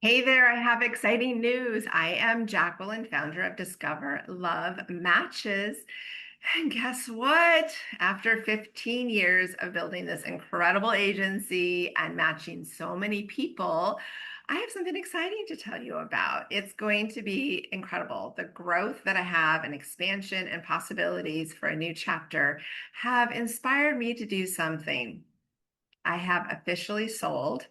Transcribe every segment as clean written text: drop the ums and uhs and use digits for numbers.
Hey there, I have exciting news. I am Jacqueline, founder of Discover Love Matches. And guess what? After 15 years of building this incredible agency and matching so many people, I have something exciting to tell you about. It's going to be incredible. The growth that I have and expansion and possibilities for a new chapter have inspired me to do something. I have officially sold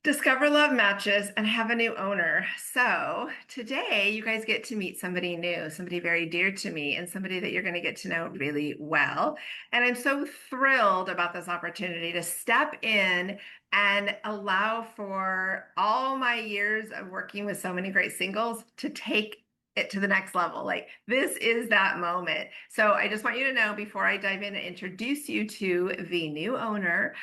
Discover Love Matches and have a new owner. So today you guys get to meet somebody new, somebody very dear to me, and somebody that you're going to get to know really well. And I'm so thrilled about this opportunity to step in and allow for all my years of working with so many great singles to take it to the next level. Like this is that moment. So I just want you to know before I dive in and introduce you to the new owner.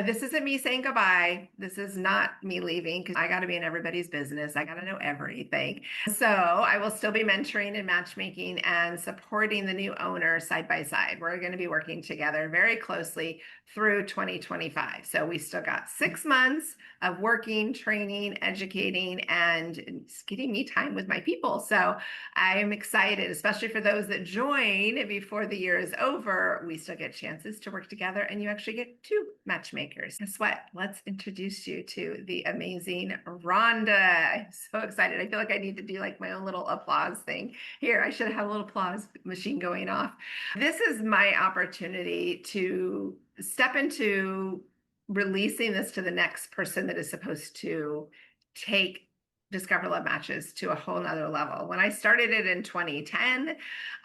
This isn't me saying goodbye. This is not me leaving because I got to be in everybody's business. I got to know everything. So I will still be mentoring and matchmaking and supporting the new owner side by side. We're going to be working together very closely through 2025. So we still got 6 months of working, training, educating, and getting me time with my people. So I'm excited, especially for those that join before the year is over. We still get chances to work together, and you actually get two matchmakers. Guess what? Let's introduce you to the amazing Rhonda. I'm so excited. I feel like I need to do like my own little applause thing. Here, I should have a little applause machine going off. This is my opportunity to step into releasing this to the next person that is supposed to take Discover Love Matches to a whole nother level. When I started it in 2010,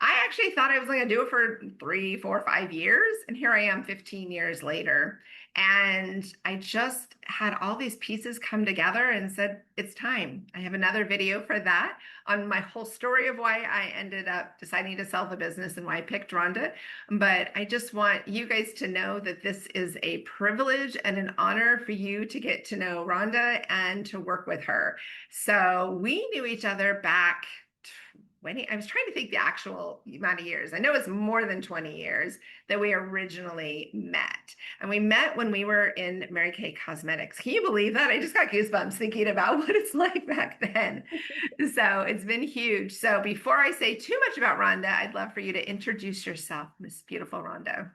I actually thought I was going to do it for 3, 4, 5 years. And here I am 15 years later. And I just had all these pieces come together and said, it's time. I have another video for that on my whole story of why I ended up deciding to sell the business and why I picked Rhonda. But I just want you guys to know that this is a privilege and an honor for you to get to know Rhonda and to work with her. So we knew each other back 20. I was trying to think the actual amount of years. I know it's more than 20 years that we originally met. And we met when we were in Mary Kay Cosmetics. Can you believe that? I just got goosebumps thinking about what it's like back then. So it's been huge. So before I say too much about Rhonda, I'd love for you to introduce yourself, Miss Beautiful Rhonda.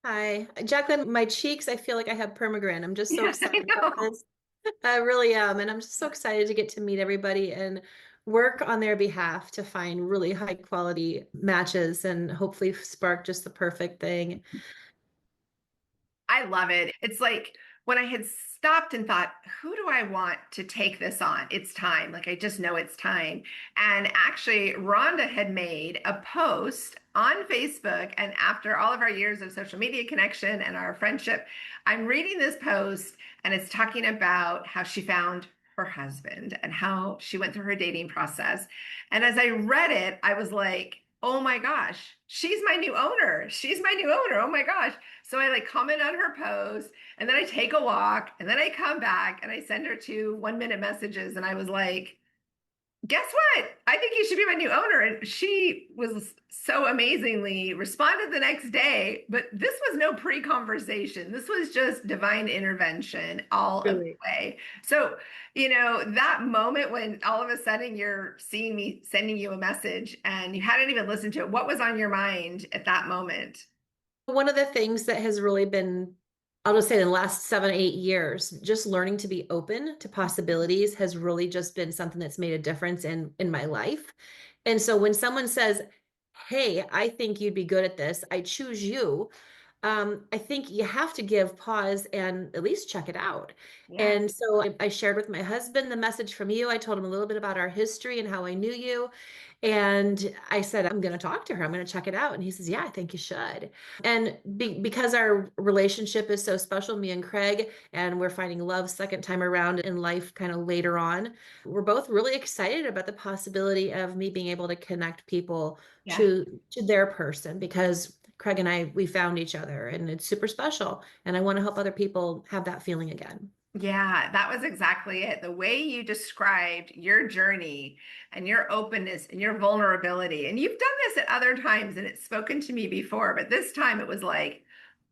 Hi, Jacqueline. My cheeks, I feel like I have permagran. I'm just so Yeah, I excited about know. this. I really am. And I'm just so excited to get to meet everybody and work on their behalf to find really high quality matches and hopefully spark just the perfect thing. I love it. It's like when I had stopped and thought, who do I want to take this on? It's time. Like I just know it's time. And actually, Rhonda had made a post on Facebook. And after all of our years of social media connection and our friendship, I'm reading this post and it's talking about how she found her husband and how she went through her dating process. And as I read it, I was like, oh my gosh, she's my new owner. She's my new owner. Oh my gosh. So I like comment on her post and then I take a walk and then I come back and I send her 2 1-minute messages. And I was like, guess what? I think you should be my new owner. And she was so amazingly responded the next day. But this was no pre-conversation. This was just divine intervention all of the Really. way. So, that moment when all of a sudden you're seeing me sending you a message and you hadn't even listened to it, what was on your mind at that moment? One of the things that has really been, I'll just say in the last 7, 8 years, just learning to be open to possibilities has really just been something that's made a difference in my life. And so when someone says, "Hey, I think you'd be good at this. I choose you." I think you have to give pause and at least check it out. Yeah. And so I shared with my husband the message from you. I told him a little bit about our history and how I knew you. And I said, I'm going to talk to her. I'm going to check it out. And he says, yeah, I think you should. And because our relationship is so special, me and Craig, and we're finding love second time around in life kind of later on, we're both really excited about the possibility of me being able to connect people Yeah. to their person because Craig and I, we found each other and it's super special. And I want to help other people have that feeling again. Yeah, that was exactly it. The way you described your journey and your openness and your vulnerability. And you've done this at other times and it's spoken to me before, but this time it was like,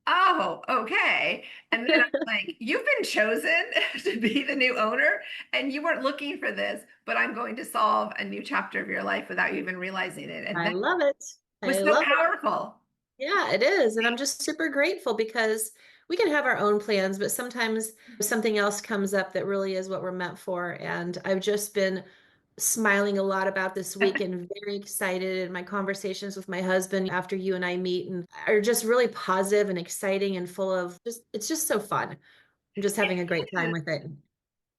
Oh, okay. And then I'm like, you've been chosen to be the new owner, and you weren't looking for this, but I'm going to solve a new chapter of your life without you even realizing it. And I that love it. was I so love it. powerful. Yeah, it is. And I'm just super grateful because we can have our own plans, but sometimes something else comes up that really is what we're meant for. And I've just been smiling a lot about this week and very excited. And my conversations with my husband after you and I meet and are just really positive and exciting and full of it's just so fun. I'm just having a great time with it.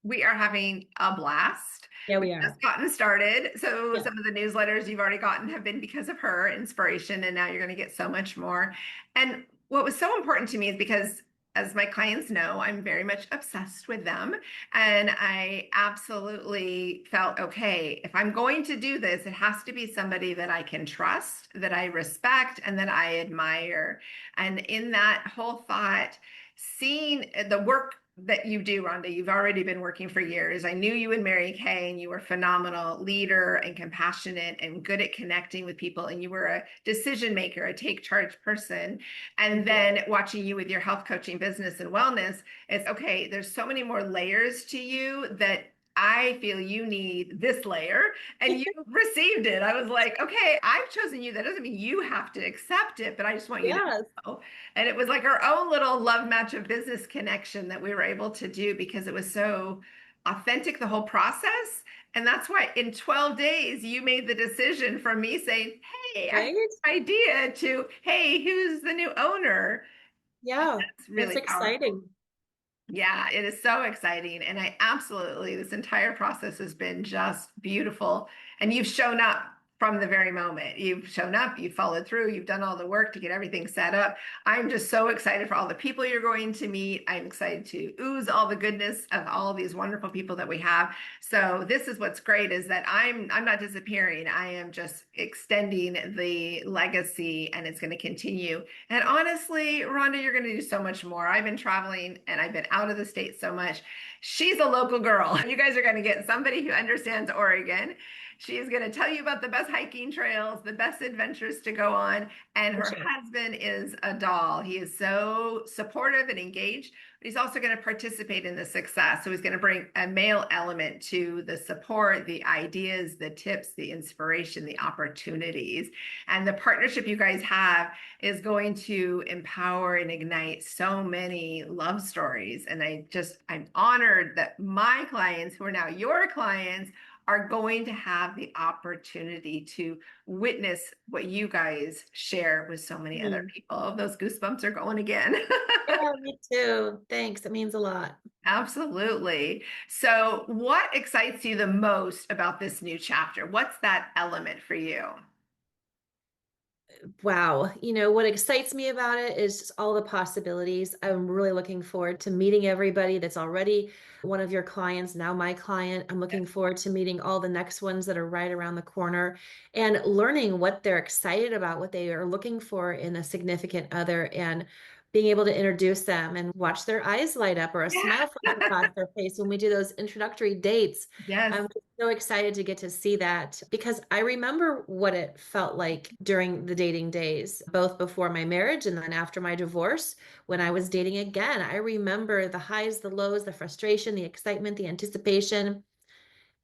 We are having a blast. Yeah, We've we just are. gotten started. So Yeah. some of the newsletters you've already gotten have been because of her inspiration, and now you're going to get so much more. And what was so important to me is because, as my clients know, I'm very much obsessed with them. And I absolutely felt, okay, if I'm going to do this, it has to be somebody that I can trust, that I respect, and that I admire. And in that whole thought, seeing the work that you do, Rhonda. You've already been working for years. I knew you and Mary Kay, and you were phenomenal leader and compassionate and good at connecting with people. And you were a decision maker, a take charge person. And then watching you with your health coaching business and wellness, it's okay, there's so many more layers to you that I feel you need this layer, and you received it. I was like, okay, I've chosen you. That doesn't mean you have to accept it, but I just want you to Yes. know. And it was like our own little love match of business connection that we were able to do because it was so authentic, the whole process. And that's why in 12 days, you made the decision from me saying, hey, I have Right? an idea to, hey, who's the new owner? Yeah. It's It's really powerful. exciting. Yeah, it is so exciting. And I absolutely, this entire process has been just beautiful. And you've shown up from the very moment. You've shown up, you've followed through, you've done all the work to get everything set up. I'm just so excited for all the people you're going to meet. I'm excited to ooze all the goodness of all of these wonderful people that we have. So this is what's great is that I'm not disappearing. I am just extending the legacy, and it's going to continue. And honestly, Rhonda, you're going to do so much more. I've been traveling and I've been out of the state so much. She's a local girl. You guys are going to get somebody who understands Oregon. She is going to tell you about the best hiking trails, the best adventures to go on. And For her sure. husband is a doll. He is so supportive and engaged, but he's also going to participate in the success. So he's going to bring a male element to the support, the ideas, the tips, the inspiration, the opportunities. And the partnership you guys have is going to empower and ignite so many love stories. And I'm honored that my clients, who are now your clients, are going to have the opportunity to witness what you guys share with so many other Mhm. people. Oh, those goosebumps are going again. Yeah, me too. Thanks. It means a lot. Absolutely. So, what excites you the most about this new chapter? What's that element for you? Wow. What excites me about it is just all the possibilities. I'm really looking forward to meeting everybody that's already one of your clients, now my client. I'm looking forward to meeting all the next ones that are right around the corner and learning what they're excited about, what they are looking for in a significant other, and being able to introduce them and watch their eyes light up or a smile flash across their face when we do those introductory dates. Yes. I'm so excited to get to see that because I remember what it felt like during the dating days, both before my marriage and then after my divorce, when I was dating again. I remember the highs, the lows, the frustration, the excitement, the anticipation.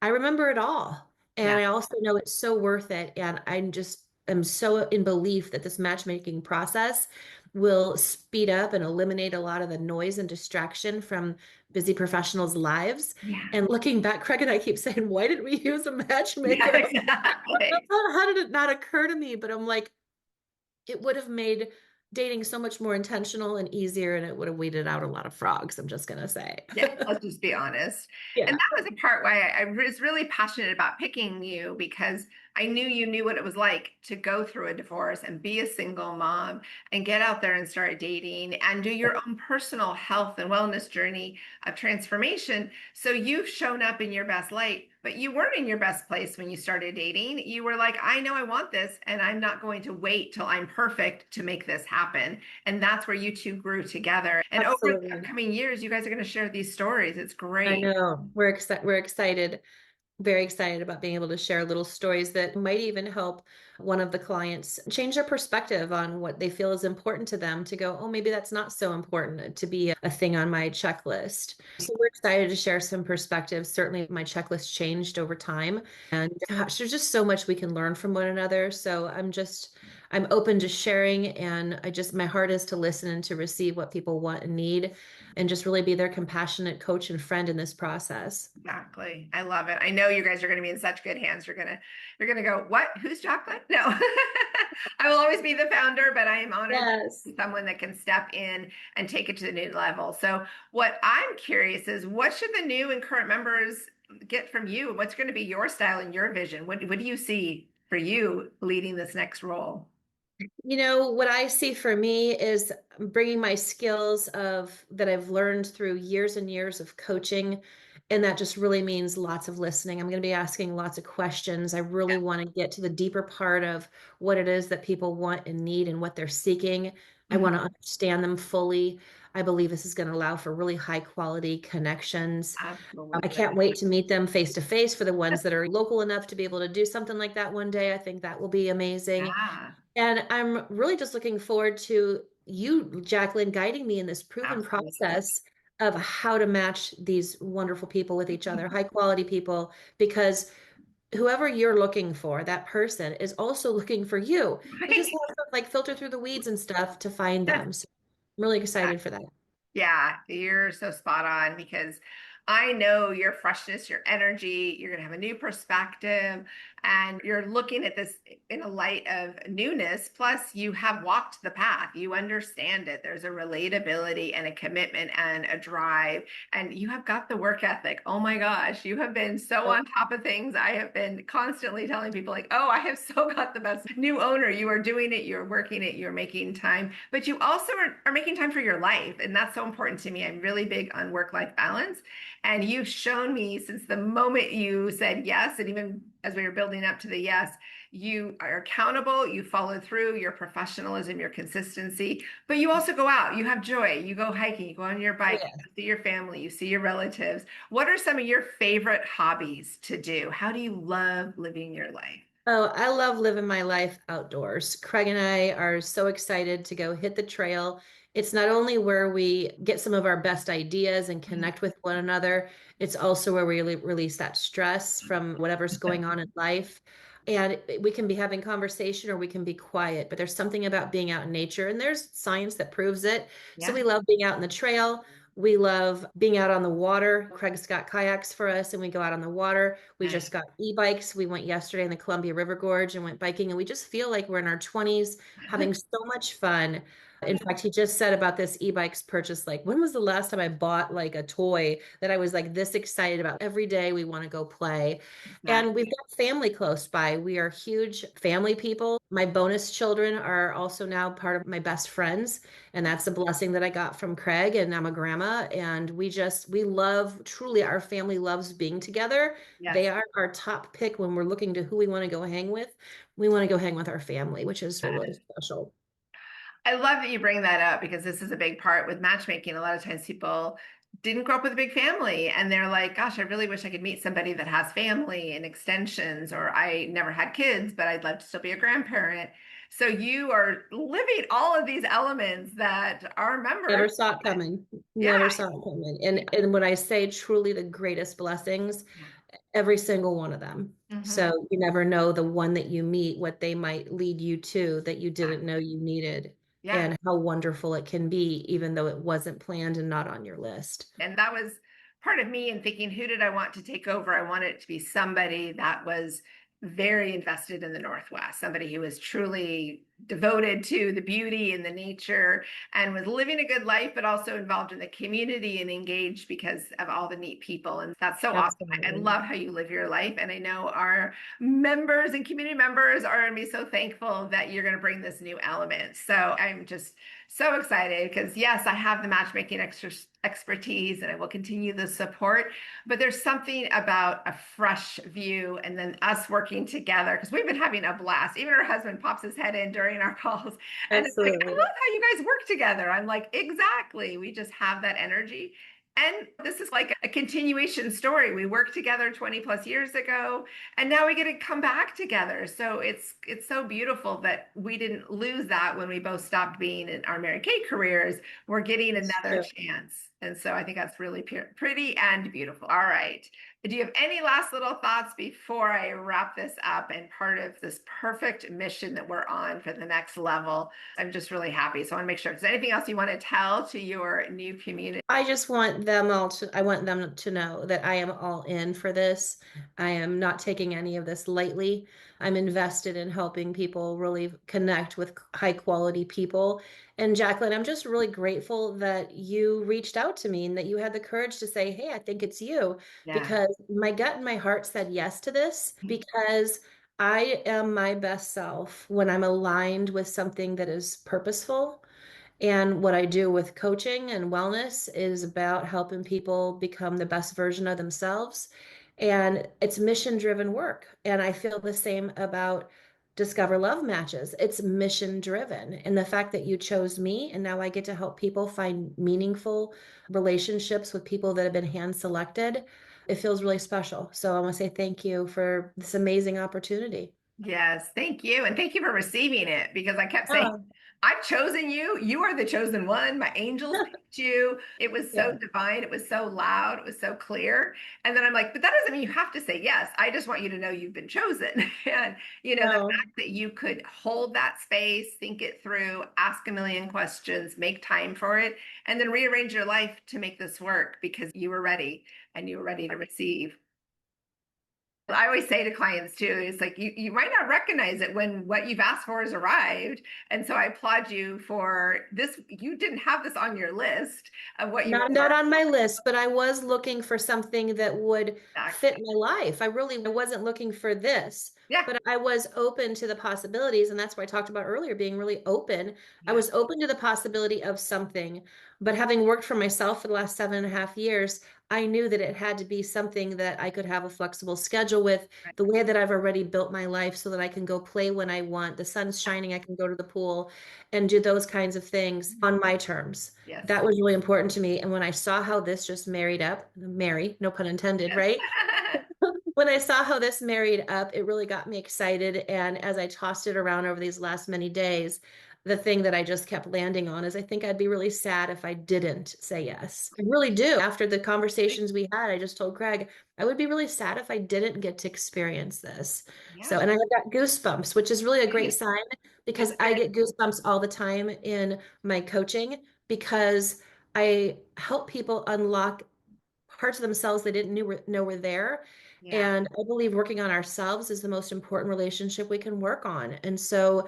I remember it all. And Yeah. I also know it's so worth it. And I'm so in belief that this matchmaking process will speed up and eliminate a lot of the noise and distraction from busy professionals' lives. Yeah. And looking back, Craig and I keep saying, why didn't we use a Yeah, matchmaker? exactly. How did it not occur to me? But I'm like, it would have made dating so much more intentional and easier, and it would have weeded out a lot of frogs, I'm just gonna say. Yeah, let's just be honest. And Yeah, that was a part why I was really passionate about picking you because I knew you knew what it was like to go through a divorce and be a single mom and get out there and start dating and do your own personal health and wellness journey of transformation. So you've shown up in your best light, but you weren't in your best place when you started dating. You were like, I know I want this, and I'm not going to wait till I'm perfect to make this happen. And that's where you two grew together. And over the absolutely. upcoming years, you guys are going to share these stories. It's I great. know. We're excited. very excited about being able to share little stories that might even help one of the clients change their perspective on what they feel is important to them to go, oh, maybe that's not so important to be a thing on my checklist. So we're excited to share some perspectives. Certainly, my checklist changed over time. And gosh, there's just so much we can learn from one another. So I'm open to sharing. And my heart is to listen and to receive what people want and need and just really be their compassionate coach and friend in this process. Exactly. I love it. I know you guys are going to be in such good hands. You're going to go, what? Who's Jacqueline? No. I will always be the founder, but I am honored that Yes. someone that can step in and take it to the new level. So what I'm curious is what should the new and current members get from you? What's going to be your style and your vision? What do you see for you leading this next role? What I see for me is bringing my skills of that I've learned through years and years of coaching, and that just really means lots of listening. I'm going to be asking lots of questions. I really want to get to the deeper part of what it is that people want and need and what they're seeking. I Mhm. want to understand them fully. I believe this is going to allow for really high quality connections. I Absolutely. can't wait to meet them face to face for the ones that are local enough to be able to do something like that one day. I think that will be amazing. Yeah, And I'm really just looking forward to you, Jacqueline, guiding me in this proven absolutely. process of how to match these wonderful people with each other, high quality people, because whoever you're looking for, that person is also looking for you. We just Right? have to like filter through the weeds and stuff to find Yes. them. So I'm really excited for that. Yeah, you're so spot on because I know your freshness, your energy, you're going to have a new perspective, and you're looking at this in a light of newness. Plus, you have walked the path, you understand it. There's a relatability and a commitment and a drive, and you have got the work ethic. Oh my gosh, you have been so on top of things. I have been constantly telling people, like, oh, I have so got the best new owner. You are doing it, you're working it, you're making time, but you also are making time for your life. And that's so important to me. I'm really big on work-life balance. And you've shown me since the moment you said yes, and even as we were building up to the yes, you are accountable, you follow through, your professionalism, your consistency, but you also go out, you have joy, you go hiking, you go on your Oh, bike, yeah. you see your family, you see your relatives. What are some of your favorite hobbies to do? How do you love living your life? Oh, I love living my life outdoors. Craig and I are so excited to go hit the trail. It's not only where we get some of our best ideas and connect with one another, it's also where we release that stress from whatever's going on in life. And we can be having conversation or we can be quiet, but there's something about being out in nature, and there's science that proves it. So Yeah, we love being out in the trail. We love being out on the water. Craig's got kayaks for us, and we go out on the water. We nice. just got e-bikes. We went yesterday in the Columbia River Gorge and went biking, and we just feel like we're in our 20s having so much fun. In fact, he just said about this e-bikes purchase, like, when was the last time I bought like a toy that I was like this excited about? Every day we want to go play. And we've Exactly. got family close by. We are huge family people. My bonus children are also now part of my best friends. And that's a blessing that I got from Craig. And I'm a grandma. And we love, truly, our family loves being together. They Yes. are our top pick when we're looking to who we want to go hang with. We want to go hang with our family, which is really, really special. I love that you bring that up because this is a big part with matchmaking. A lot of times people didn't grow up with a big family and they're like, gosh, I really wish I could meet somebody that has family and extensions, or I never had kids, but I'd love to still be a grandparent. So you are living all of these elements that our Never members, saw it coming. yeah, Never saw it coming. And when I say truly the greatest blessings, every single one of them. hmm So you never know the one that you meet, what they might lead you to that you didn't know you needed, yeah. and how wonderful it can be, even though it wasn't planned and not on your list. And that was part of me in thinking, who did I want to take over? I wanted it to be somebody that was very invested in the Northwest, somebody who was truly devoted to the beauty and the nature and was living a good life, but also involved in the community and engaged because of all the neat people. And that's so awesome. I Absolutely. love how you live your life. And I know our members and community members are going to be so thankful that you're going to bring this new element. So I'm just so excited because, yes, I have the matchmaking expertise and I will continue the support. But there's something about a fresh view and then us working together because we've been having a blast. Even her husband pops his head in during our calls and it's like, I Absolutely. love how you guys work together. I'm like, exactly. We just have that energy. And this is like a continuation story. We worked together 20 plus years ago, and now we get to come back together. So it's so beautiful that we didn't lose that when we both stopped being in our Mary Kay careers. We're getting It's another true. chance. And so I think that's really pretty and beautiful. All right. Do you have any last little thoughts before I wrap this up and part of this perfect mission that we're on for the next level? I'm just really happy. So I want to make sure if there's anything else you want to tell to your new community. I just want them all to, I want them to know that I am all in for this. I am not taking any of this lightly. I'm invested in helping people really connect with high quality people. And Jacqueline, I'm just really grateful that you reached out to me and that you had the courage to say, hey, I think it's you, Yeah. because my gut and my heart said yes to this because I am my best self when I'm aligned with something that is purposeful. And what I do with coaching and wellness is about helping people become the best version of themselves. And it's mission driven work. And I feel the same about Discover Love Matches. It's mission driven. And the fact that you chose me and now I get to help people find meaningful relationships with people that have been hand selected, it feels really special. So I want to say thank you for this amazing opportunity. Yes, thank you. And thank you for receiving it because I kept saying, Oh, I've chosen you. You are the chosen one. My angels picked you. It was so yeah. divine. It was so loud. It was so clear. And then I'm like, but that doesn't mean you have to say yes. I just want you to know you've been chosen. And, the No. fact that you could hold that space, think it through, ask a million questions, make time for it, and then rearrange your life to make this work because you were ready and you were ready to receive. I always say to clients too, it's like you might not recognize it when what you've asked for has arrived. And so I applaud you for this. You didn't have this on your list of what you were Not on my list, but I was looking for something that would fit exactly. my life. I wasn't looking for this, Yeah. but I was open to the possibilities. And that's what I talked about earlier, being really open. I Yeah. was open to the possibility of something, but having worked for myself for the last 7.5 years, I knew that it had to be something that I could have a flexible schedule with, Right. the way that I've already built my life so that I can go play when I want. The sun's shining, I can go to the pool and do those kinds of things on my terms. Yes. That was really important to me. And when I saw how this just married up, marry, no pun intended, Yes. right? When I saw how this married up, it really got me excited. And as I tossed it around over these last many days, the thing that I just kept landing on is I think I'd be really sad if I didn't say yes. I really do. After the conversations we had, I just told Craig, I would be really sad if I didn't get to experience this. So, Yeah. and I got goosebumps, which is really a great sign because That's I good. get goosebumps all the time in my coaching because I help people unlock parts of themselves they didn't know were there. Yeah. And I believe working on ourselves is the most important relationship we can work on. And so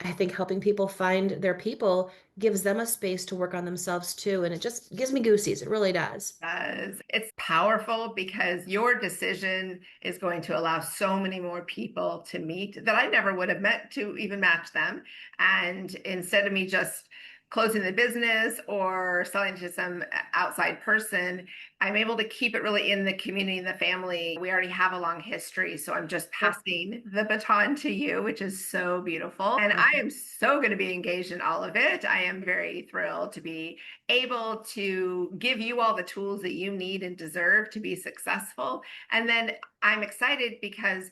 I think helping people find their people gives them a space to work on themselves too. And it just gives me goosies. It really does. Does. It's powerful because your decision is going to allow so many more people to meet that I never would have met to even match them. And instead of me just closing the business or selling to some outside person, I'm able to keep it really in the community and the family. We already have a long history, so I'm just Yep. passing the baton to you, which is so beautiful. And I Awesome. am so going to be engaged in all of it. I am very thrilled to be able to give you all the tools that you need and deserve to be successful. And then I'm excited because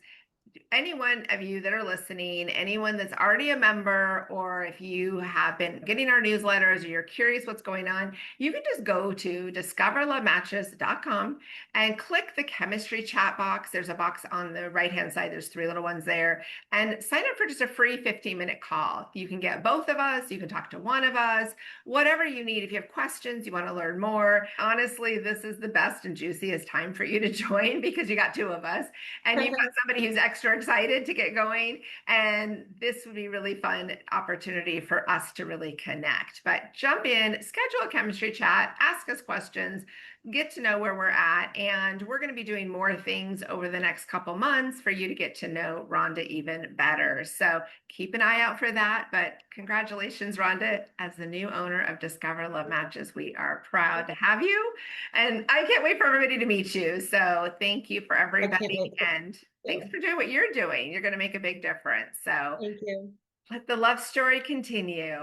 any one of you that are listening, anyone that's already a member, or if you have been getting our newsletters or you're curious what's going on, you can just go to discoverlovematches.com and click the chemistry chat box. There's a box on the right hand side, there's three little ones there, and sign up for just a free 15-minute call. You can get both of us, you can talk to one of us, whatever you need. If you have questions, you want to learn more. Honestly, this is the best and juiciest time for you to join because you got two of us and you've got somebody who's extra excited to get going. And this would be really fun opportunity for us to really connect. But jump in, schedule a chemistry chat, ask us questions, get to know where we're at. And we're going to be doing more things over the next couple months for you to get to know Rhonda even better. So keep an eye out for that. But congratulations, Rhonda, as the new owner of Discover Love Matches. We are proud to have you. And I can't wait for everybody to meet you. So thank you for I can't everybody. wait to And thanks do. for doing what you're doing. You're going to make a big difference. So Thank you. let the love story continue.